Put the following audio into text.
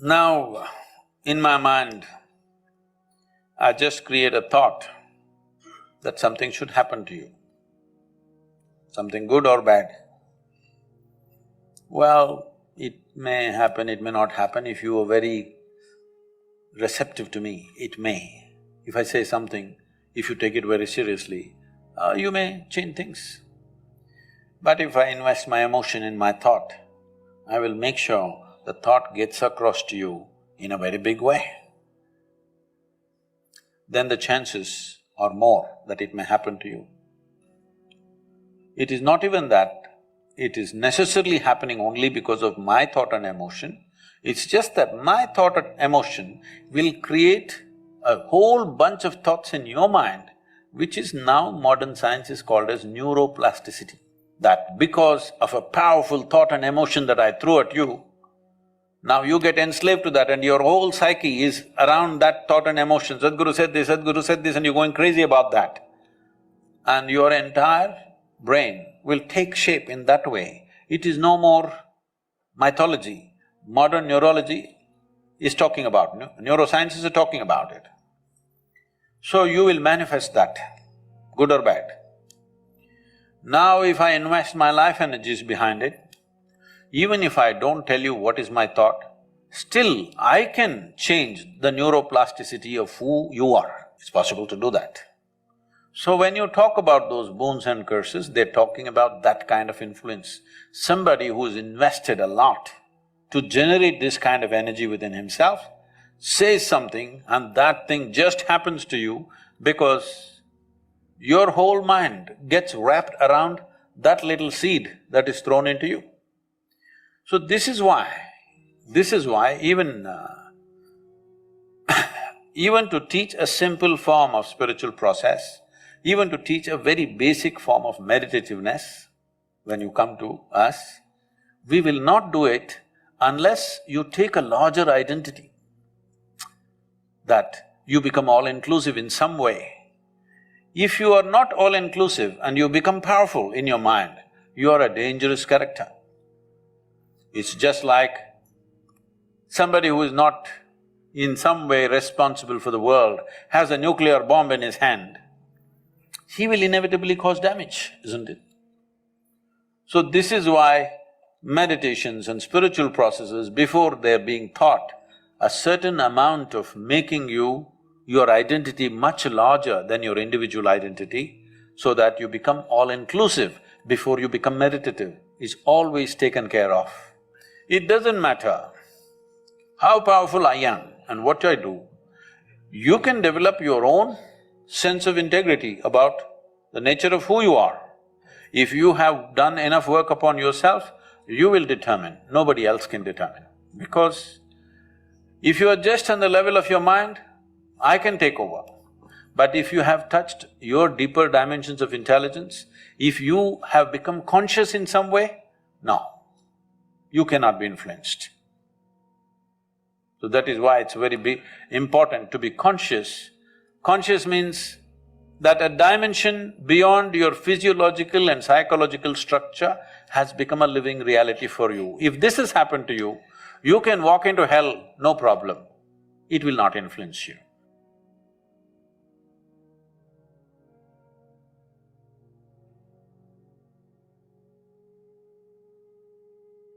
Now, in my mind, I just create a thought that something should happen to you, something good or bad. Well, it may happen, it may not happen. If you are very receptive to me, it may. If I say something, if you take it very seriously, you may change things. But if I invest my emotion in my thought, I will make sure the thought gets across to you in a very big way. Then the chances are more that it may happen to you. It is not even that it is necessarily happening only because of my thought and emotion, it's just that my thought and emotion will create a whole bunch of thoughts in your mind, which is now modern science is called as neuroplasticity. That because of a powerful thought and emotion that I threw at you, now you get enslaved to that and your whole psyche is around that thought and emotion. Sadhguru said this, and you're going crazy about that. And your entire brain will take shape in that way. It is no more mythology. Modern neurology is talking about, neurosciences are talking about it. So you will manifest that, good or bad. Now if I invest my life energies behind it, even if I don't tell you what is my thought, still I can change the neuroplasticity of who you are. It's possible to do that. So when you talk about those boons and curses, they're talking about that kind of influence. Somebody who's invested a lot to generate this kind of energy within himself says something and that thing just happens to you because your whole mind gets wrapped around that little seed that is thrown into you. So this is why even even to teach a simple form of spiritual process, even to teach a very basic form of meditativeness, when you come to us, we will not do it unless you take a larger identity, that you become all-inclusive in some way. If you are not all-inclusive and you become powerful in your mind, you are a dangerous character. It's just like somebody who is not in some way responsible for the world has a nuclear bomb in his hand, he will inevitably cause damage, isn't it? So this is why meditations and spiritual processes, before they're being taught, a certain amount of making your identity much larger than your individual identity, so that you become all-inclusive before you become meditative, is always taken care of. It doesn't matter how powerful I am and what I do, you can develop your own sense of integrity about the nature of who you are. If you have done enough work upon yourself, you will determine, nobody else can determine. Because if you are just on the level of your mind, I can take over. But if you have touched your deeper dimensions of intelligence, if you have become conscious in some way, no, you cannot be influenced. So that is why it's very important to be conscious. Conscious means that a dimension beyond your physiological and psychological structure has become a living reality for you. If this has happened to you, you can walk into hell, no problem. It will not influence you.